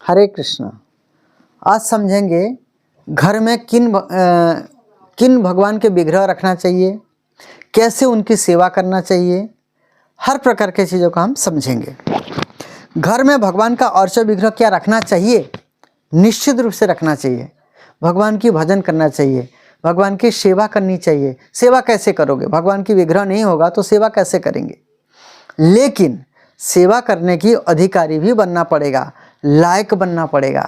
हरे कृष्णा। आज समझेंगे घर में किन भगवान के विग्रह रखना चाहिए, कैसे उनकी सेवा करना चाहिए, हर प्रकार के चीज़ों का हम समझेंगे। घर में भगवान का अर्च विग्रह क्या रखना चाहिए? निश्चित रूप से रखना चाहिए। भगवान की भजन करना चाहिए, भगवान की सेवा करनी चाहिए। सेवा कैसे करोगे? भगवान की विग्रह नहीं होगा तो सेवा कैसे करेंगे? लेकिन सेवा करने की अधिकारी भी बनना पड़ेगा, लायक बनना पड़ेगा।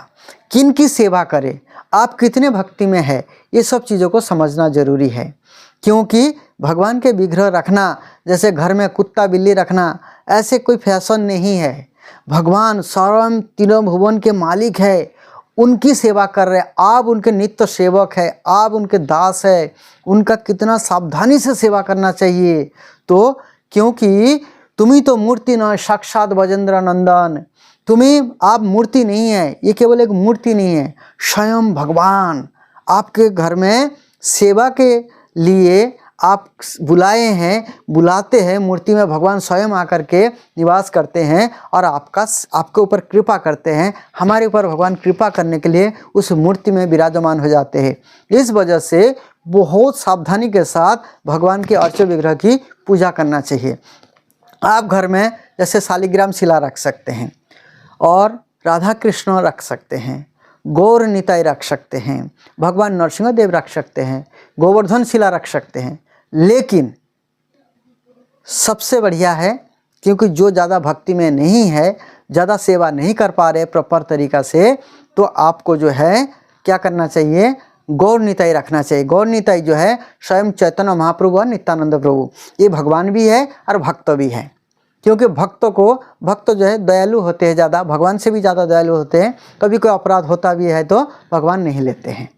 किन की सेवा करें, आप कितने भक्ति में है, ये सब चीज़ों को समझना जरूरी है। क्योंकि भगवान के विग्रह रखना जैसे घर में कुत्ता बिल्ली रखना ऐसे कोई फैशन नहीं है। भगवान स्वयं तीनों भुवन के मालिक है, उनकी सेवा कर रहे, आप उनके नित्य सेवक है, आप उनके दास है। उनका कितना सावधानी से सेवा करना चाहिए। तो क्योंकि तुम्ही तो मूर्ति न साक्षात बजेंद्र नंदन, आप मूर्ति नहीं है, ये केवल एक मूर्ति नहीं है, स्वयं भगवान आपके घर में सेवा के लिए आप बुलाते हैं। मूर्ति में भगवान स्वयं आकर के निवास करते हैं और आपके ऊपर कृपा करते हैं। हमारे ऊपर भगवान कृपा करने के लिए उस मूर्ति में विराजमान हो जाते हैं। इस वजह से बहुत सावधानी के साथ भगवान के अर्च विग्रह की पूजा करना चाहिए। आप घर में जैसे शालिग्राम शिला रख सकते हैं और राधा कृष्ण रख सकते हैं, गौर निताई रख सकते हैं, भगवान नरसिंह देव रख सकते हैं, गोवर्धन शिला रख सकते हैं। लेकिन सबसे बढ़िया है, क्योंकि जो ज़्यादा भक्ति में नहीं है, ज़्यादा सेवा नहीं कर पा रहे प्रॉपर तरीक़ा से, तो आपको जो है क्या करना चाहिए? गौर निताई रखना चाहिए। गौर निताई जो है स्वयं चैतन्य महाप्रभु और नित्यानंद प्रभु, ये भगवान भी है और भक्त भी है। क्योंकि भक्त जो है दयालु होते हैं, ज़्यादा भगवान से भी ज़्यादा दयालु होते हैं। कभी कोई अपराध होता भी है तो भगवान नहीं लेते हैं,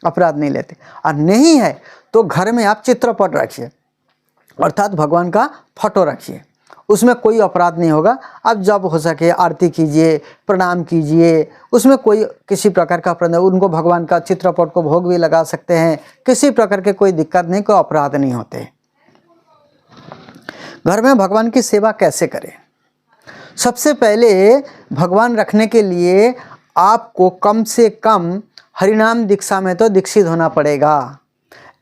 अपराध नहीं लेते। और नहीं है तो घर में आप चित्रपट रखिए, अर्थात भगवान का फोटो रखिए, उसमें कोई अपराध नहीं होगा। आप जब हो सके आरती कीजिए, प्रणाम कीजिए, उसमें कोई किसी प्रकार का अपराध नहीं। उनको भगवान का चित्रपट को भोग भी लगा सकते हैं, किसी प्रकार के कोई दिक्कत नहीं, कोई अपराध नहीं होते। घर में भगवान की सेवा कैसे करें? सबसे पहले भगवान रखने के लिए आपको कम से कम हरिनाम दीक्षा में तो दीक्षित होना पड़ेगा।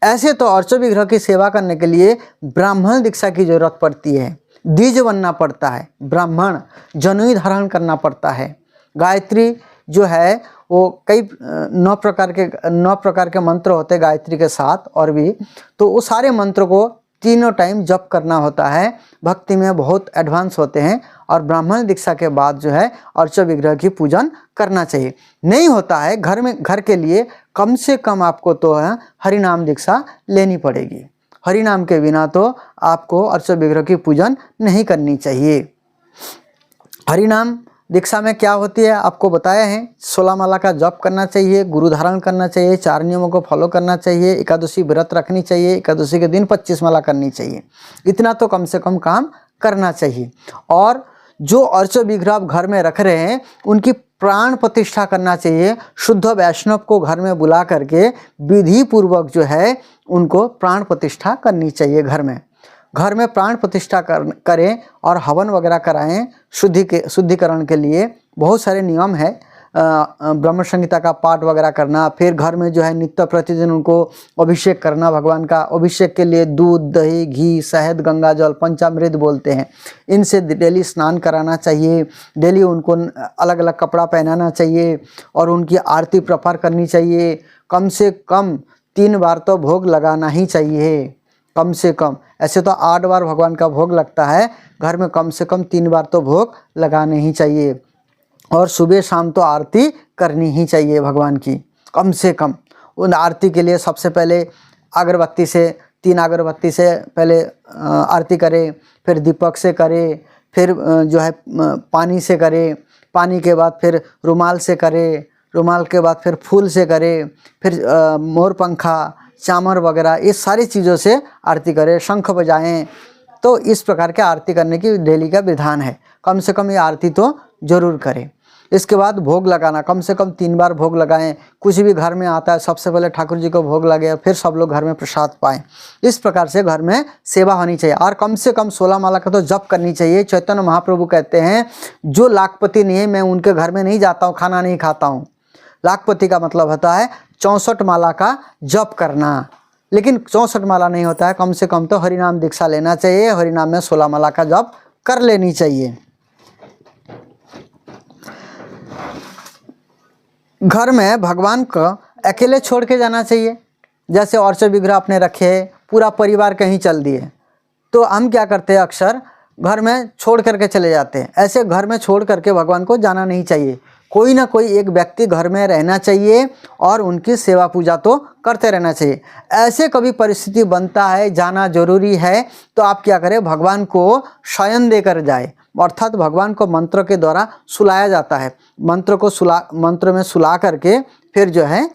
ऐसे तो अर्च विग्रह की सेवा करने के लिए ब्राह्मण दीक्षा की जरूरत पड़ती है, द्विज बनना पड़ता है, ब्राह्मण जनेऊ धारण करना पड़ता है। गायत्री जो है वो कई 9 प्रकार के मंत्र होते हैं गायत्री के साथ, और भी तो वो सारे मंत्र को तीनों टाइम जप करना होता है। भक्ति में बहुत एडवांस होते हैं और ब्राह्मण दीक्षा के बाद जो है अर्च विग्रह की पूजन करना चाहिए। नहीं होता है घर के लिए कम से कम आपको तो है हरिनाम दीक्षा लेनी पड़ेगी। हरिनाम के बिना तो आपको अर्च विग्रह की पूजन नहीं करनी चाहिए। हरिनाम दीक्षा में क्या होती है आपको बताया है। 16 माला का जप करना चाहिए, गुरु धारण करना चाहिए, 4 नियमों को फॉलो करना चाहिए, एकादशी व्रत रखनी चाहिए, एकादशी के दिन 25 माला करनी चाहिए। इतना तो कम से कम काम करना चाहिए। और जो अर्च विग्रह आप घर में रख रहे हैं उनकी प्राण प्रतिष्ठा करना चाहिए। शुद्ध वैष्णव को घर में बुला करके विधि पूर्वक जो है उनको प्राण प्रतिष्ठा करनी चाहिए। घर में प्राण प्रतिष्ठा करें और हवन वगैरह कराएं। शुद्धिकरण के लिए बहुत सारे नियम है, ब्रह्म संहिता का पाठ वगैरह करना, फिर घर में जो है नित्य प्रतिदिन उनको अभिषेक करना। भगवान का अभिषेक के लिए दूध, दही, घी, शहद, गंगा जल, पंचामृत बोलते हैं, इनसे डेली स्नान कराना चाहिए। डेली उनको अलग अलग कपड़ा पहनाना चाहिए और उनकी आरती प्रपार करनी चाहिए। कम से कम 3 बार तो भोग लगाना ही चाहिए, कम से कम। ऐसे तो 8 बार भगवान का भोग लगता है, घर में कम से कम 3 बार तो भोग लगाने ही चाहिए। और सुबह शाम तो आरती करनी ही चाहिए भगवान की, कम से कम। उन आरती के लिए सबसे पहले 3 अगरबत्ती से पहले आरती करें, फिर दीपक से करें, फिर जो है पानी से करें, पानी के बाद फिर रुमाल से करें, रुमाल के बाद फिर फूल से करें, फिर मोर पंखा, चामर वगैरह ये सारी चीज़ों से आरती करें, शंख बजाएं। तो इस प्रकार के आरती करने की डेली का विधान है। कम से कम ये आरती तो जरूर करें। इसके बाद भोग लगाना, कम से कम 3 बार भोग लगाएं। कुछ भी घर में आता है सबसे पहले ठाकुर जी को भोग लगे, फिर सब लोग घर में प्रसाद पाएं। इस प्रकार से घर में सेवा होनी चाहिए। और कम से कम 16 माला का तो जप करनी चाहिए। चैतन्य महाप्रभु कहते हैं जो लाखपति नहीं है मैं उनके घर में नहीं जाता हूँ, खाना नहीं खाता हूँ। लाखपति का मतलब होता है 64 माला का जप करना। लेकिन 64 माला नहीं होता है, कम से कम तो हरिनाम दीक्षा लेना चाहिए। हरिनाम में 16 माला का जप कर लेनी चाहिए। घर में भगवान को अकेले छोड़ के जाना चाहिए। जैसे अर्च विग्रह अपने रखे, पूरा परिवार कहीं चल दिए, तो हम क्या करते हैं अक्सर घर में छोड़ करके चले जाते हैं। ऐसे घर में छोड़ करके भगवान को जाना नहीं चाहिए। कोई ना कोई एक व्यक्ति घर में रहना चाहिए और उनकी सेवा पूजा तो करते रहना चाहिए। ऐसे कभी परिस्थिति बनता है जाना जरूरी है तो आप क्या करें, भगवान को शयन देकर जाए, अर्थात भगवान को मंत्र के द्वारा सुलाया जाता है। मंत्र में सुला करके फिर जो है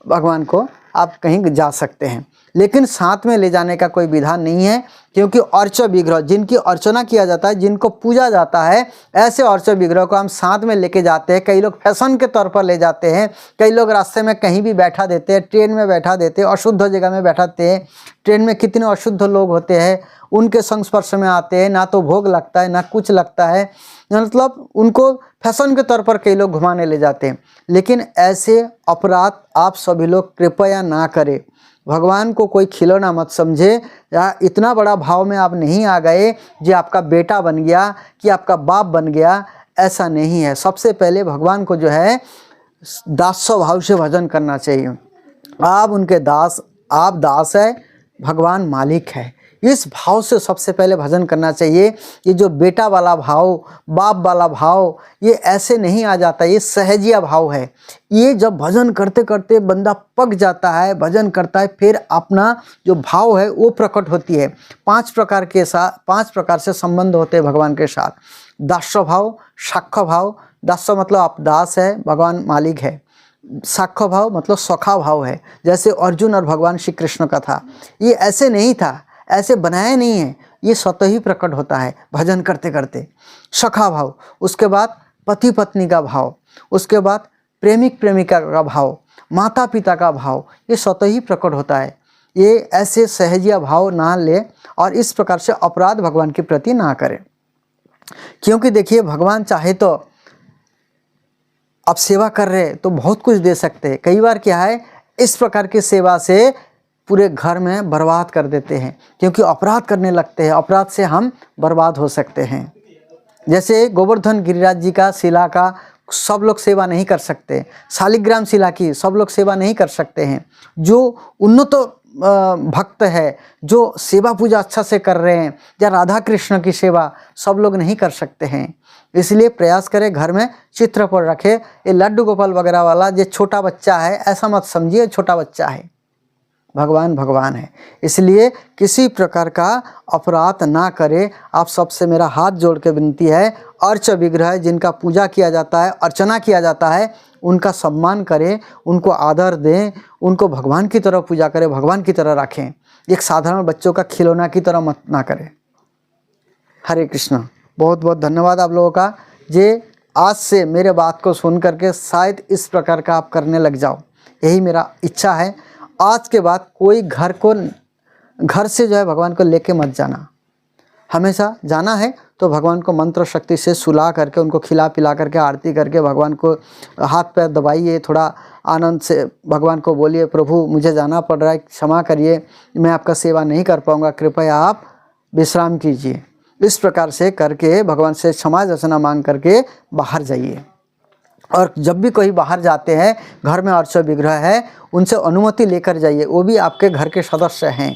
भगवान को आप कहीं जा सकते हैं। लेकिन साथ में ले जाने का कोई विधान नहीं है, क्योंकि अर्च विग्रह जिनकी अर्चना किया जाता है, जिनको पूजा जाता है, ऐसे अर्च विग्रह को हम साथ में लेके जाते हैं। कई लोग फैशन के तौर पर ले जाते हैं, कई लोग रास्ते में कहीं भी बैठा देते हैं, ट्रेन में बैठा देते हैं, अशुद्ध जगह में बैठाते हैं। ट्रेन में कितने अशुद्ध लोग होते हैं, उनके संस्पर्श में आते हैं, ना तो भोग लगता है ना कुछ लगता है, मतलब उनको फैशन के तौर पर कई लोग घुमाने ले जाते हैं। लेकिन ऐसे अपराध आप सभी लोग कृपया ना करें। भगवान को कोई खिलौना मत समझे, या इतना बड़ा भाव में आप नहीं आ गए कि आपका बेटा बन गया, कि आपका बाप बन गया, ऐसा नहीं है। सबसे पहले भगवान को जो है दास भाव से भजन करना चाहिए। आप उनके दास, आप दास है, भगवान मालिक है, इस भाव से सबसे पहले भजन करना चाहिए। ये जो बेटा वाला भाव, बाप वाला भाव, ये ऐसे नहीं आ जाता, ये सहजिया भाव है। ये जब भजन करते करते बंदा पक जाता है, भजन करता है, फिर अपना जो भाव है वो प्रकट होती है। 5 प्रकार से संबंध होते हैं भगवान के साथ। दास्य भाव, साक्ष्य भाव, दास्य मतलब आप दास है, भगवान मालिक है। साक्ष्य भाव मतलब सखा भाव है, जैसे अर्जुन और भगवान श्री कृष्ण का था। ये ऐसे नहीं था, ऐसे बनाया नहीं है, ये स्वतः ही प्रकट होता है भजन करते करते। सखा भाव, उसके बाद पति पत्नी का भाव, उसके बाद प्रेमिक प्रेमिका का भाव, माता पिता का भाव, ये स्वतः ही प्रकट होता है। ये ऐसे सहजिया भाव ना ले और इस प्रकार से अपराध भगवान के प्रति ना करें। क्योंकि देखिए भगवान चाहे तो आप सेवा कर रहे तो बहुत कुछ दे सकते हैं। कई बार क्या है, इस प्रकार की सेवा से पूरे घर में बर्बाद कर देते हैं, क्योंकि अपराध करने लगते हैं। अपराध से हम बर्बाद हो सकते हैं। जैसे गोवर्धन गिरिराज जी का शिला का सब लोग सेवा नहीं कर सकते, शालिग्राम शिला की सब लोग सेवा नहीं कर सकते हैं। जो उन्नत भक्त है, जो सेवा पूजा अच्छा से कर रहे हैं, या राधा कृष्ण की सेवा सब लोग नहीं कर सकते हैं। इसलिए प्रयास करें घर में चित्र पर रखे। ये लड्डू गोपाल वगैरह वाला जो छोटा बच्चा है, ऐसा मत समझिए छोटा बच्चा है, भगवान भगवान है। इसलिए किसी प्रकार का अपराध ना करें। आप सबसे मेरा हाथ जोड़ के विनती है, अर्च विग्रह जिनका पूजा किया जाता है, अर्चना किया जाता है, उनका सम्मान करें, उनको आदर दें, उनको भगवान की तरह पूजा करें, भगवान की तरह रखें। एक साधारण बच्चों का खिलौना की तरह मत ना करें। हरे कृष्ण। बहुत बहुत धन्यवाद आप लोगों का। जे आज से मेरे बात को सुन करके शायद इस प्रकार का आप करने लग जाओ, यही मेरा इच्छा है। आज के बाद कोई घर से जो है भगवान को लेके मत जाना। हमेशा जाना है तो भगवान को मंत्र शक्ति से सुला करके, उनको खिला पिला करके, आरती करके भगवान को हाथ पैर दबाइए, थोड़ा आनंद से भगवान को बोलिए, प्रभु मुझे जाना पड़ रहा है, क्षमा करिए, मैं आपका सेवा नहीं कर पाऊँगा, कृपया आप विश्राम कीजिए। इस प्रकार से करके भगवान से क्षमा याचना मांग करके बाहर जाइए। और जब भी कोई बाहर जाते हैं, घर में अर्च विग्रह है, उनसे अनुमति लेकर जाइए। वो भी आपके घर के सदस्य हैं,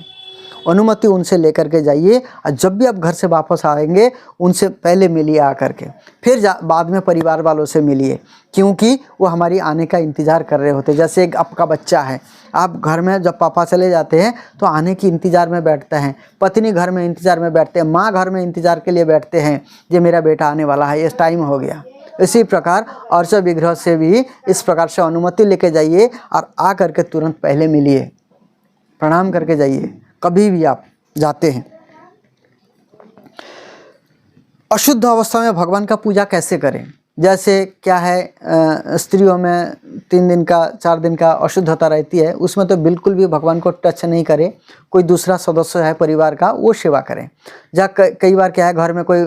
अनुमति उनसे लेकर के जाइए। और जब भी आप घर से वापस आएंगे, उनसे पहले मिलिए आकर के, फिर बाद में परिवार वालों से मिलिए, क्योंकि वो हमारी आने का इंतज़ार कर रहे होते। जैसे एक आपका बच्चा है, आप घर में जब पापा चले जाते हैं तो आने की इंतज़ार में बैठते हैं, पत्नी घर में इंतज़ार में बैठते हैं, माँ घर में इंतज़ार के लिए बैठते हैं, ये मेरा बेटा आने वाला है, इस टाइम हो गया। इसी प्रकार अर्च विग्रह से भी इस प्रकार से अनुमति लेके जाइए और आ करके तुरंत पहले मिलिए, प्रणाम करके जाइए कभी भी आप जाते हैं। अशुद्ध अवस्था में भगवान का पूजा कैसे करें? जैसे क्या है स्त्रियों में 3 दिन का 4 दिन का अशुद्धता रहती है, उसमें तो बिल्कुल भी भगवान को टच नहीं करे। कोई दूसरा सदस्य है परिवार का वो सेवा करें। जहाँ कई बार क्या है घर में कोई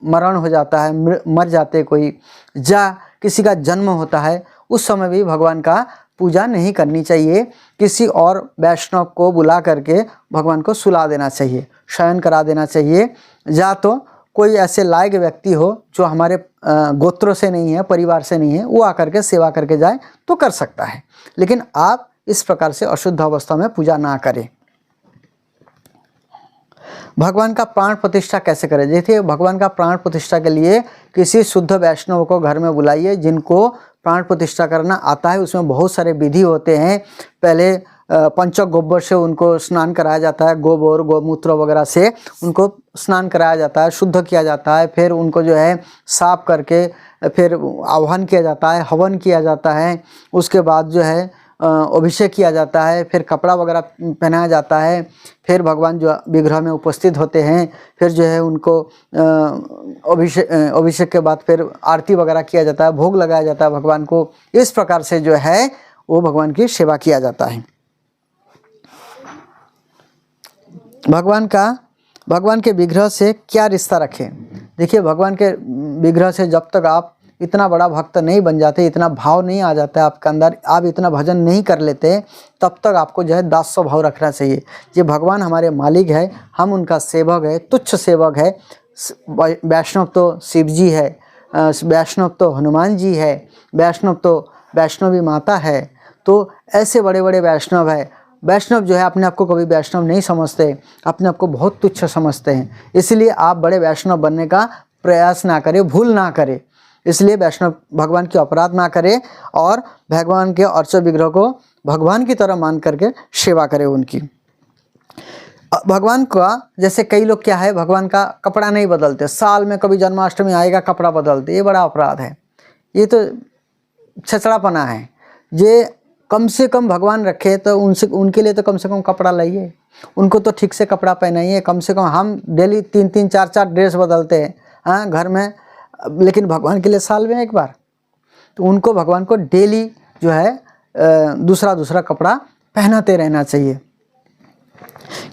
मरण हो जाता है, मर जाते कोई, या किसी का जन्म होता है, उस समय भी भगवान का पूजा नहीं करनी चाहिए। किसी और वैष्णव को बुला करके भगवान को सुला देना चाहिए, शयन करा देना चाहिए। या तो कोई ऐसे लायक व्यक्ति हो जो हमारे गोत्रों से नहीं है, परिवार से नहीं है, वो आकर के सेवा करके जाए तो कर सकता है, लेकिन आप इस प्रकार से अशुद्ध अवस्था में पूजा ना करें। भगवान का प्राण प्रतिष्ठा कैसे करें? देखिए, भगवान का प्राण प्रतिष्ठा के लिए किसी शुद्ध वैष्णव को घर में बुलाइए जिनको प्राण प्रतिष्ठा करना आता है। उसमें बहुत सारे विधि होते हैं। पहले पंचक गोबर से उनको स्नान कराया जाता है, गोबर गोमूत्र वगैरह से उनको स्नान कराया जाता है, शुद्ध किया जाता है। फिर उनको जो है साफ करके फिर आह्वान किया जाता है, हवन किया जाता है। उसके बाद जो है अभिषेक किया जाता है, फिर कपड़ा वगैरह पहनाया जाता है। फिर भगवान जो विग्रह में उपस्थित होते हैं, फिर जो है उनको अभिषेक के बाद फिर आरती वगैरह किया जाता है, भोग लगाया जाता है भगवान को। इस प्रकार से जो है वो भगवान की सेवा किया जाता है। भगवान के विग्रह से क्या रिश्ता रखें? देखिए, भगवान के विग्रह से जब तक आप इतना बड़ा भक्त नहीं बन जाते, इतना भाव नहीं आ जाता है आपके अंदर, आप इतना भजन नहीं कर लेते, तब तक आपको जो है दास्य भाव रखना चाहिए। ये भगवान हमारे मालिक है, हम उनका सेवक है, तुच्छ सेवक है। वैष्णव तो शिव जी है, वैष्णव तो हनुमान जी है, वैष्णव तो वैष्णवी माता है। तो ऐसे बड़े बड़े वैष्णव है। वैष्णव जो है अपने आप को कभी वैष्णव नहीं समझते, अपने आप को बहुत तुच्छ समझते हैं। इसलिए आप बड़े वैष्णव बनने का प्रयास ना करें, भूल ना करें। इसलिए वैष्णव भगवान की अपराध ना करे और भगवान के अर्च विग्रह को भगवान की तरह मान करके सेवा करे उनकी। भगवान का जैसे कई लोग क्या है, भगवान का कपड़ा नहीं बदलते, साल में कभी जन्माष्टमी आएगा कपड़ा बदलते, ये बड़ा अपराध है, ये तो छचड़ापना है। ये कम से कम भगवान रखे तो उनके लिए तो कम से कम कपड़ा लाइए, उनको तो ठीक से कपड़ा पहनाइए। कम से कम हम डेली 3-3 4-4 ड्रेस बदलते हैं हाँ घर में, लेकिन भगवान के लिए साल में एक बार। तो उनको भगवान को डेली जो है दूसरा कपड़ा पहनाते रहना चाहिए।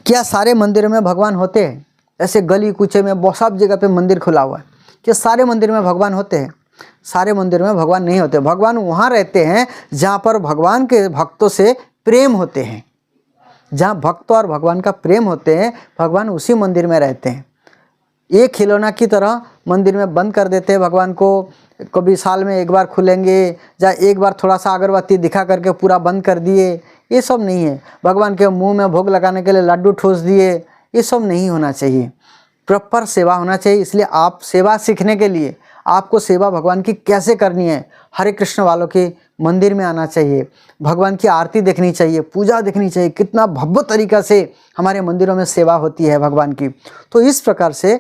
क्या सारे मंदिरों में भगवान होते हैं? ऐसे गली कूचे में सब जगह पे मंदिर खुला हुआ है, क्या सारे मंदिर में भगवान होते हैं? सारे मंदिर में भगवान नहीं होते। भगवान वहाँ रहते हैं जहाँ पर भगवान के भक्तों से प्रेम होते हैं। जहाँ भक्त और भगवान का प्रेम होते हैं, भगवान उसी मंदिर में रहते हैं। एक खिलौना की तरह मंदिर में बंद कर देते हैं भगवान को, कभी साल में एक बार खुलेंगे, या एक बार थोड़ा सा अगरबत्ती दिखा करके पूरा बंद कर दिए, ये सब नहीं है। भगवान के मुंह में भोग लगाने के लिए लड्डू ठूस दिए, ये सब नहीं होना चाहिए। प्रॉपर सेवा होना चाहिए। इसलिए आप सेवा सीखने के लिए आपको सेवा भगवान की कैसे करनी है, हरे कृष्ण वालों के मंदिर में आना चाहिए, भगवान की आरती देखनी चाहिए, पूजा देखनी चाहिए, कितना भव्य तरीक़ा से हमारे मंदिरों में सेवा होती है भगवान की। तो इस प्रकार से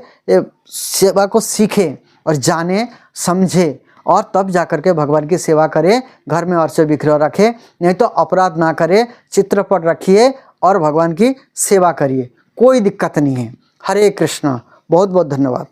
सेवा को सीखें और जाने समझे, और तब जाकर के भगवान की सेवा करें। घर में अर्च विग्रह रखें, नहीं तो अपराध ना करें, चित्रपट रखिए और भगवान की सेवा करिए, कोई दिक्कत नहीं है। हरे कृष्णा। बहुत बहुत धन्यवाद।